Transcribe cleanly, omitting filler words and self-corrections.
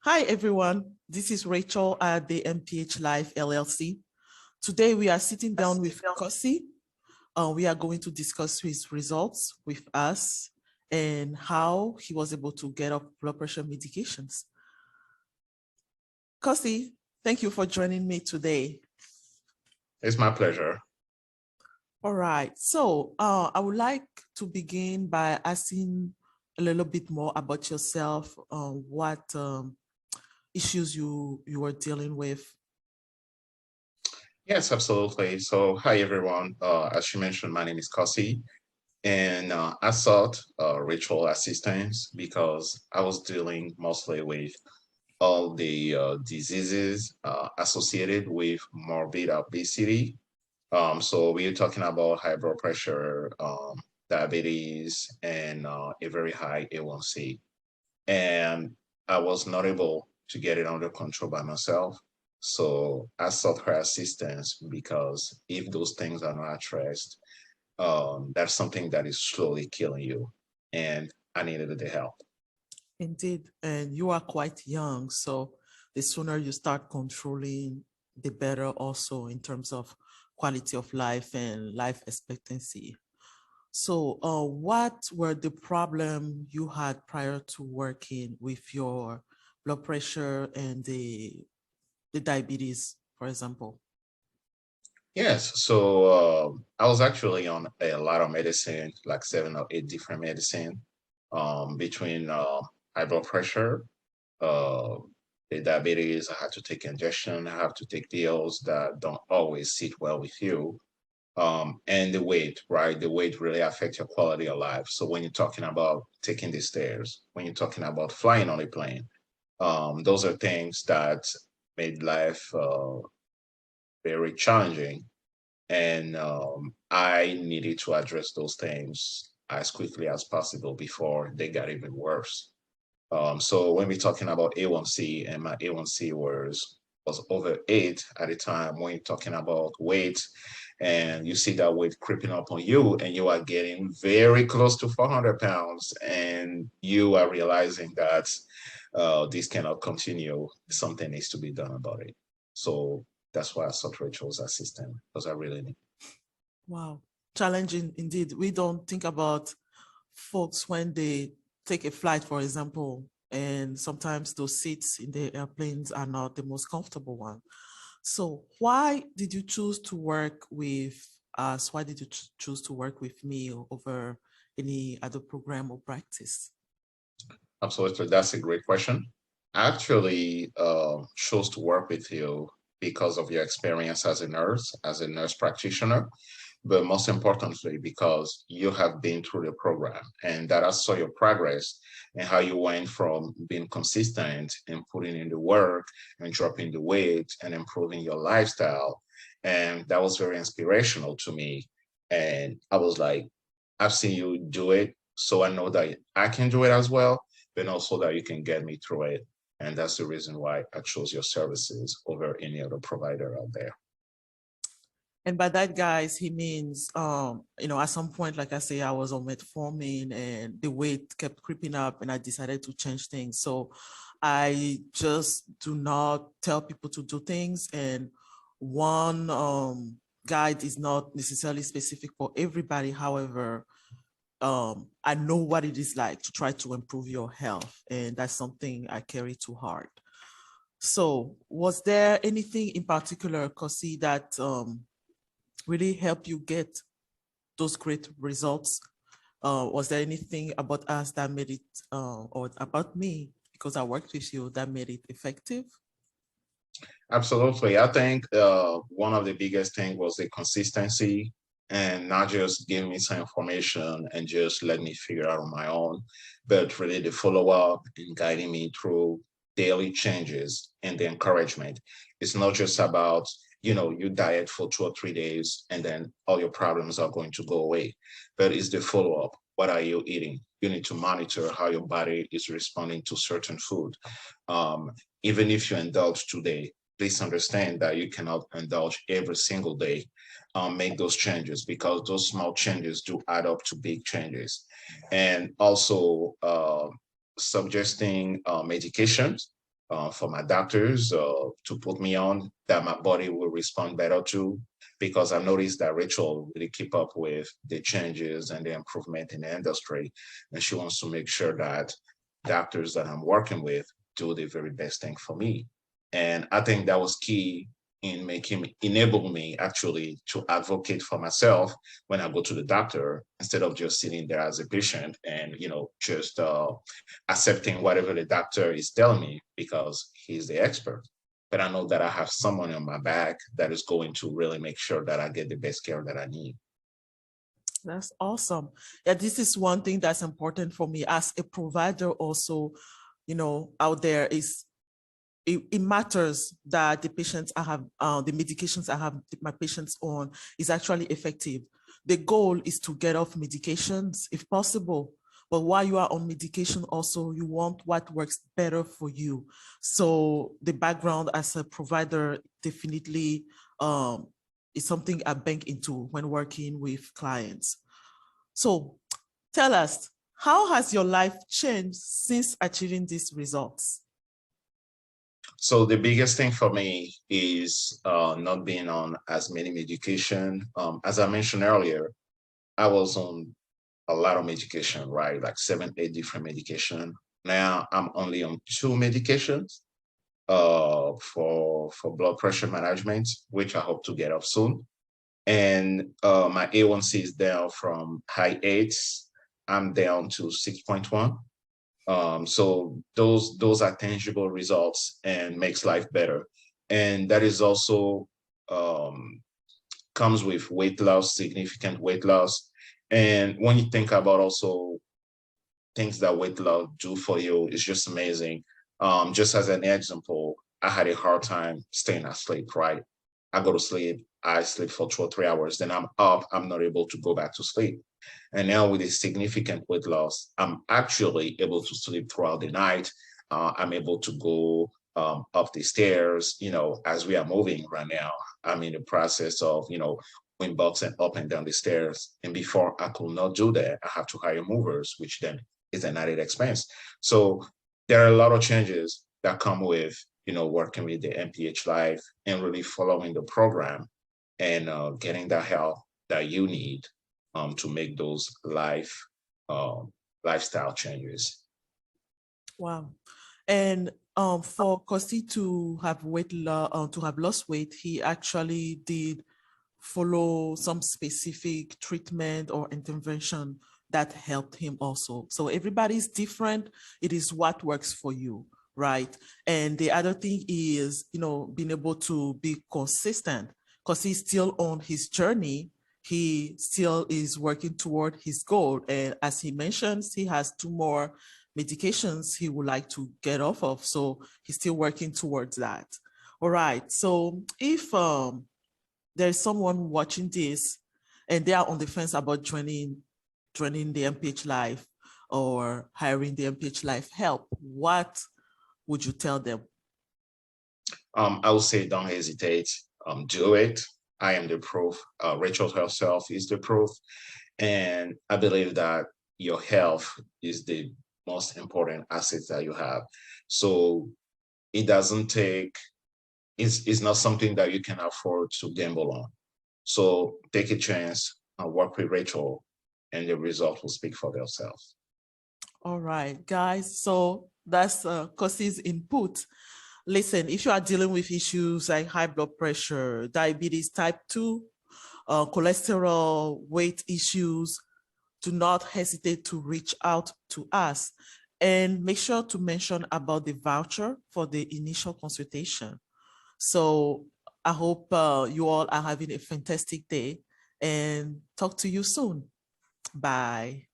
Hi, everyone. This is Rachel at the MPH Life LLC. Today, we are sitting down with Kossi. We are going to discuss his results with us and how he was able to get off blood pressure medications. Kossi, thank you for joining me today. It's my pleasure. All right. So I would like to begin by asking a little bit more about yourself, what issues you were dealing with. Yes, absolutely. So, hi everyone. As you mentioned, my name is Kossi, and I sought ritual assistance because I was dealing mostly with all the diseases associated with morbid obesity. So we're talking about high blood pressure, diabetes, and a very high A1C. And I was not able to get it under control by myself. So I sought her assistance because if those things are not addressed, that's something that is slowly killing you. And I needed the help. Indeed, and you are quite young, so the sooner you start controlling, the better also in terms of quality of life and life expectancy. So, what were the problem you had prior to working with your blood pressure and the diabetes, for example? Yes, so I was actually on a lot of medicine, like 7 or 8 different medicine, between high blood pressure, uh, the diabetes. I had to take injection. I have to take pills that don't always sit well with you. And the weight, right? The weight really affects your quality of life. So when you're talking about taking the stairs, when you're talking about flying on a plane, those are things that made life very challenging. And I needed to address those things as quickly as possible before they got even worse. So when we're talking about A1C, and my A1C was over 8 at the time. When you're talking about weight, and you see that weight creeping up on you, and you are getting very close to 400 pounds, and you are realizing that this cannot continue. Something needs to be done about it. So that's why I sought Rachel's assistant because I really need. Wow, challenging indeed. We don't think about folks when they take a flight, for example, and sometimes those seats in the airplanes are not the most comfortable one. So why did you choose to work with us? Why did you choose to work with me over any other program or practice? Absolutely, that's a great question. I actually chose to work with you because of your experience as a nurse practitioner, but most importantly, because you have been through the program and that I saw your progress and how you went from being consistent and putting in the work and dropping the weight and improving your lifestyle. And that was very inspirational to me. And I was like, I've seen you do it, so I know that I can do it as well, but also that you can get me through it. And that's the reason why I chose your services over any other provider out there. And by that, guys, he means, at some point, like I say, I was on metformin and the weight kept creeping up and I decided to change things. So I just do not tell people to do things. And one guide is not necessarily specific for everybody. However, I know what it is like to try to improve your health. And that's something I carry to heart. So was there anything in particular, Kossi, that really help you get those great results? Was there anything about us that made it, or about me, because I worked with you, that made it effective? Absolutely. I think one of the biggest thing was the consistency and not just give me some information and just let me figure out on my own, but really the follow up and guiding me through daily changes and the encouragement. It's not just about, you diet for 2 or 3 days and then all your problems are going to go away, but it's the follow up. What are you eating? You need to monitor how your body is responding to certain food. Um, Even if you indulge today, please understand that you cannot indulge every single day. Make those changes because those small changes do add up to big changes. And also suggesting medications. for my doctors to put me on that my body will respond better to, because I've noticed that Rachel really keep up with the changes and the improvement in the industry, and she wants to make sure that doctors that I'm working with do the very best thing for me. And I think that was key in making enable me actually to advocate for myself when I go to the doctor, instead of just sitting there as a patient and just accepting whatever the doctor is telling me because he's the expert. But I know that I have someone on my back that is going to really make sure that I get the best care that I need. That's awesome. Yeah, this is one thing that's important for me as a provider also, out there is it matters that the patients I have, the medications I have my patients on is actually effective. The goal is to get off medications if possible. But while you are on medication, also you want what works better for you. So the background as a provider definitely is something I bank into when working with clients. So tell us, how has your life changed since achieving these results? So the biggest thing for me is not being on as many medication. As I mentioned earlier, I was on a lot of medication, right? Like 7, 8 different medication. Now I'm only on 2 medications for blood pressure management, which I hope to get off soon. And my A1C is down from high eights. I'm down to 6.1. So those are tangible results and makes life better. And that is also um, comes with weight loss, significant weight loss. And when you think about also things that weight loss do for you, it's just amazing. Just as an example, I had a hard time staying asleep, right? I go to sleep, I sleep for 2 or 3 hours, then I'm up, I'm not able to go back to sleep. And now with a significant weight loss, I'm actually able to sleep throughout the night. I'm able to go up the stairs, as we are moving right now. I'm in the process of, going box and up and down the stairs. And before I could not do that, I have to hire movers, which then is an added expense. So there are a lot of changes that come with, working with the MPH Life and really following the program and getting the help that you need to make those um, lifestyle changes. Wow. And for Kossi to have to have lost weight, he actually did follow some specific treatment or intervention that helped him also. So everybody's different. It is what works for you, right? And the other thing is, being able to be consistent because he's still on his journey. He still is working toward his goal. And as he mentions, he has 2 more medications he would like to get off of. So he's still working towards that. All right. So if there's someone watching this and they are on the fence about joining the MPH Life or hiring the MPH Life help, what would you tell them? I would say don't hesitate. Do it. I am the proof. Rachel herself is the proof. And I believe that your health is the most important asset that you have. So it doesn't take, it's not something that you can afford to gamble on. So take a chance and work with Rachel, and the results will speak for themselves. All right, guys. So that's Kossi's input. Listen, if you are dealing with issues like high blood pressure, diabetes type 2, cholesterol, weight issues, do not hesitate to reach out to us and make sure to mention about the voucher for the initial consultation. So I hope you all are having a fantastic day and talk to you soon. Bye.